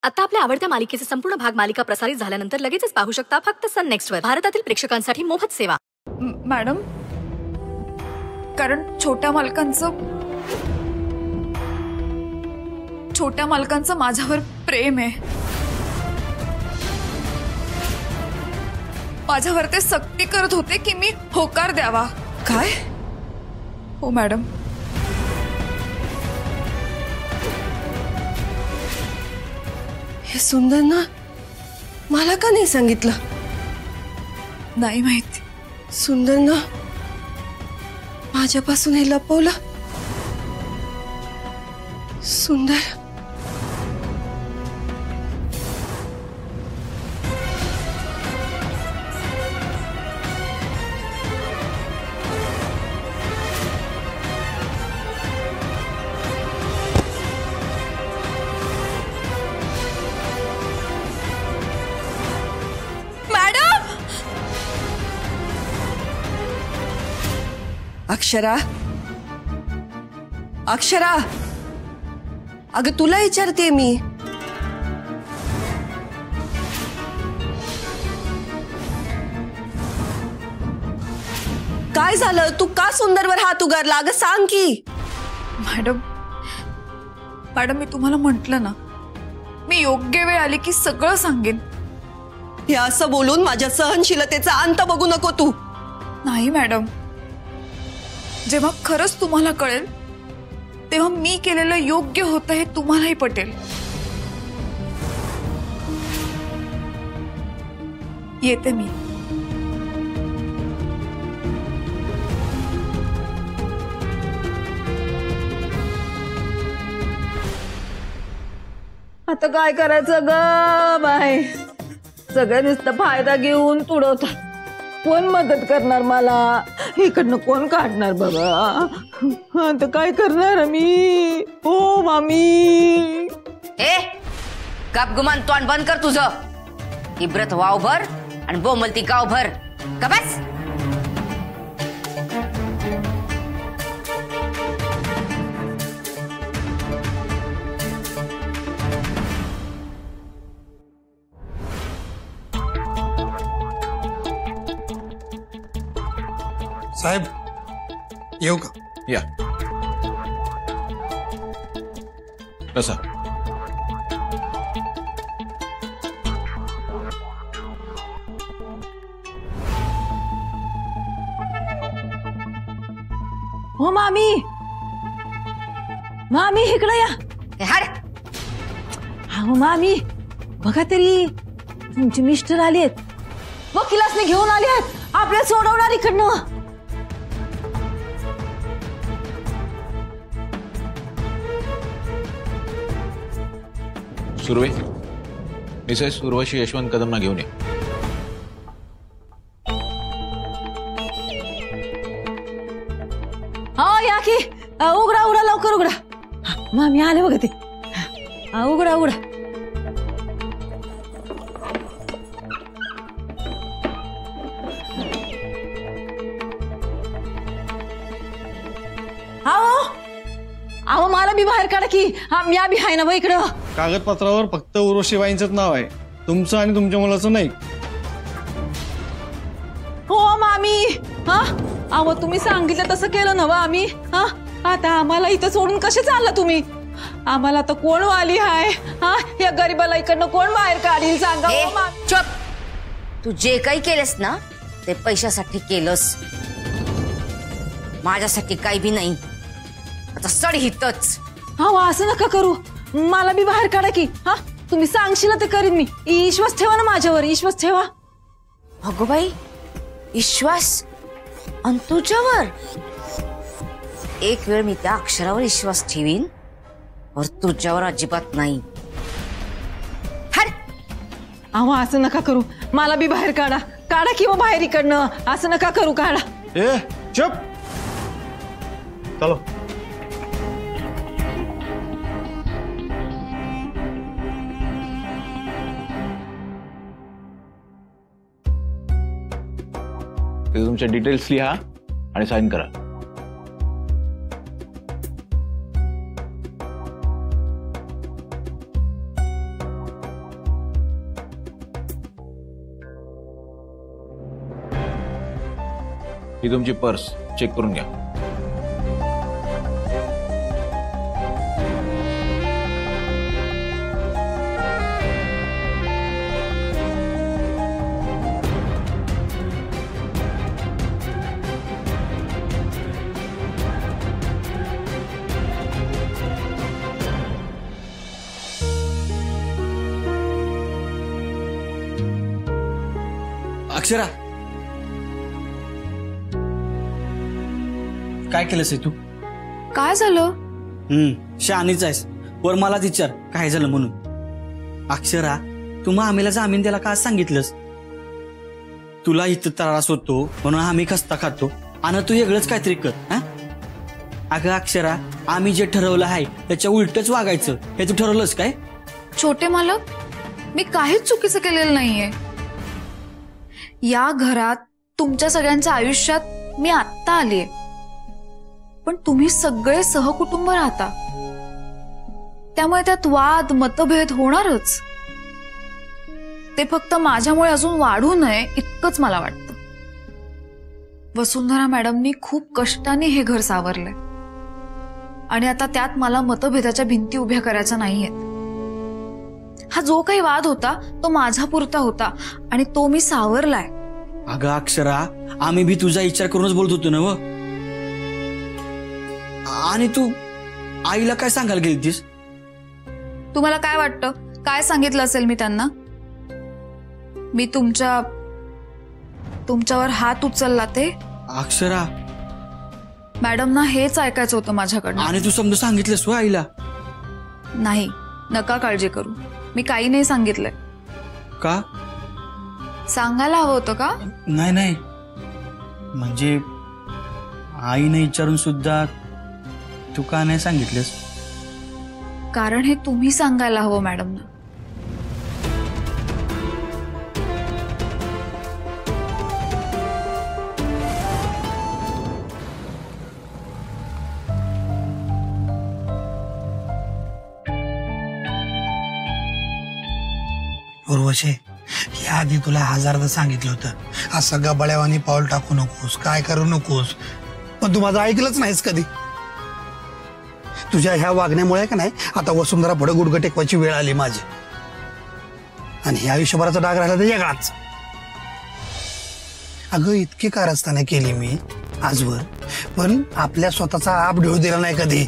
आता आपल्या आवडत्या मालिकेचे संपूर्ण भाग मालिका प्रसारित झाल्यानंतर लगेचच पाहू शकता फक्त सन नेक्स्ट वर. भारतातील प्रेक्षकांसाठी मोफत सेवा. मॅडम, कारण छोट्या मालकांचं माझ्यावर प्रेम आहे. माझ्यावर ते सक्ती करत होते की मी होकार द्यावा. काय? हो मॅडम. हे सुंदर ना मला का नाही सांगितलं? नाही माहिती. सुंदर ना माझ्यापासून हे लपवलं. सुंदर अक्षरा, अक्षरा, अगं तुला विचारते मी. काय झालं? तू का सुंदरवर हात उगारला? अगं सांग की. मॅडम, मी तुम्हाला म्हटलं ना, मी योग्य वेळ आली की सगळं सांगेन. हे असं बोलून माझ्या सहनशीलतेचा अंत बघू नको तू. नाही मॅडम, जेव्हा खरंच तुम्हाला कळेल तेव्हा मी केलेलं योग्य होतं हे तुम्हालाही पटेल. येते मी. आता काय करायचं ग बाय? सगळे नुसतं फायदा घेऊन तुडवतात. कोण मदत करणार मला? इकडनं कोण काढणार बाबा? आता काय करणार मी? ओ मामी. हे गप गुमान तोंड बंद कर तुझं. इब्रत वावभर आणि बोमलती गावभर. का बस? साहेब येऊ का? या. कसा? हो मामी, मामी इकडे या. हर हो मामी, बघा तरी तुमचे मिस्टर आलेत. वकिलासने घेऊन आलेत. आपल्याला सोडवणार इकडनं. सुर्वे, मिसेस उर्वशी यशवंत कदमना घेऊन ये. हो या की. उघडा उघडा, लवकर उघडा. मामी आले बघा ते. उघडा उघडा. अहो मला बी बाहेर काढा की. मी बी आहे ना इकडं. कागदपत्रावर फक्त उर्वशीबाईंचंच नाव आहे, तुमचं आणि तुमच्या मुलाचं नाही. हो मामी. अहो तुम्ही सांगितलं तसं केलं ना आम्ही. आता आम्हाला इथं सोडून कसे चालला तुम्ही? आम्हाला तर कोण वाली आहे? या गरीबाला इकडनं कोण बाहेर काढील सांगा. चुप. तू जे काही केलंस ना ते पैशासाठी केलंस, माझ्यासाठी काही बी नाही. आता सड हितच. असं नका करू. मला बी बाहेर काढा की. तुम्ही सांगशील ते करीन मी. विश्वास ठेवा ना माझ्यावर. विश्वास ठेवा. अगो बाई, विश्वास आणि तुझ्यावर? एक वेळ मी त्या अक्षरावर विश्वास ठेवीन और तुझ्यावर अजिबात नाही. असं नका करू. मला बी बाहेर काढा. काढा किंवा बाहेर इकडनं. असं नका करू. काढा. ए चुप. चलो. तुमचे डिटेल्स लिहा आणि साइन करा. ही तुमची पर्स चेक करून घ्या. अक्षरा, काय केलंस तू? काय झालं? शहाणीच आहेस. वर मलाच विचार काय झालं म्हणून. अक्षरा, तू मामीला जामीन द्यायला का सांगितलंस? तुला इथं त्रास होतो म्हणून आम्ही खस्ता खातो आणि तू वेगळंच काहीतरी कर. अगं अक्षरा, आम्ही जे ठरवलं आहे त्याच्या उलटच वागायचं हे तू ठरवलंस काय? छोटे मालक, मी काहीच चुकीचं केलेलं नाहीये. या घरात तुमच्या सगळ्यांच्या आयुष्यात मी आत्ता आलीये, पण तुम्ही सगळे सहकुटुंब राहता, त्यामुळे त्यात वाद मतभेद होणारच. ते फक्त माझ्यामुळे अजून वाढू नये इतकंच मला वाटतं. वसुंधरा मॅडमनी खूप कष्टाने हे घर सावरलंय आणि आता त्यात मला मतभेदाच्या भिंती उभ्या करायच्या नाहीयेत. हा जो काही वाद होता तो माझा पुरता होता आणि तो मी सावरलाय. अगं अक्षरा, आम्ही बी तुझा विचार करूनच बोलत होतो ना व. आणि तू आईला काय सांगायला गेलीस? तुम्हाला काय वाटतं, काय सांगितलं असेल मी त्यांना? मी तुमच्यावर हात उचलला ते? अक्षरा, मॅडमना हेच ऐकायचं होतं माझ्याकडनं. आणि तू समजा सांगितलंस व आईला? नाही, नका काळजी करू, मी काही नाही सांगितलंय. का? सांगायला हवं होतं का? नाही नाही, म्हणजे आईने विचारून सुद्धा तू का नाही सांगितलंस? कारण हे तुम्ही सांगायला हवं मॅडमना. उर्वशी, याआधी तुला हजारदा सांगितलं होतं असं गबाळ्यावानी पाऊल टाकू नकोस, काय करू नकोस, पण तू माझं ऐकलंच नाहीस कधी. तुझ्या ह्या वागण्यामुळे का नाही आता वसुंधरा पुढे गुडघे टेकवायची वेळ आली माझी. आणि हे आयुष्यभराचा डाग राहिला तर वेगळाच. अगं इतकी कारस्थाने केली मी आजवर, पण आपल्या स्वतःचा आप ढेऊ दिला नाही कधी.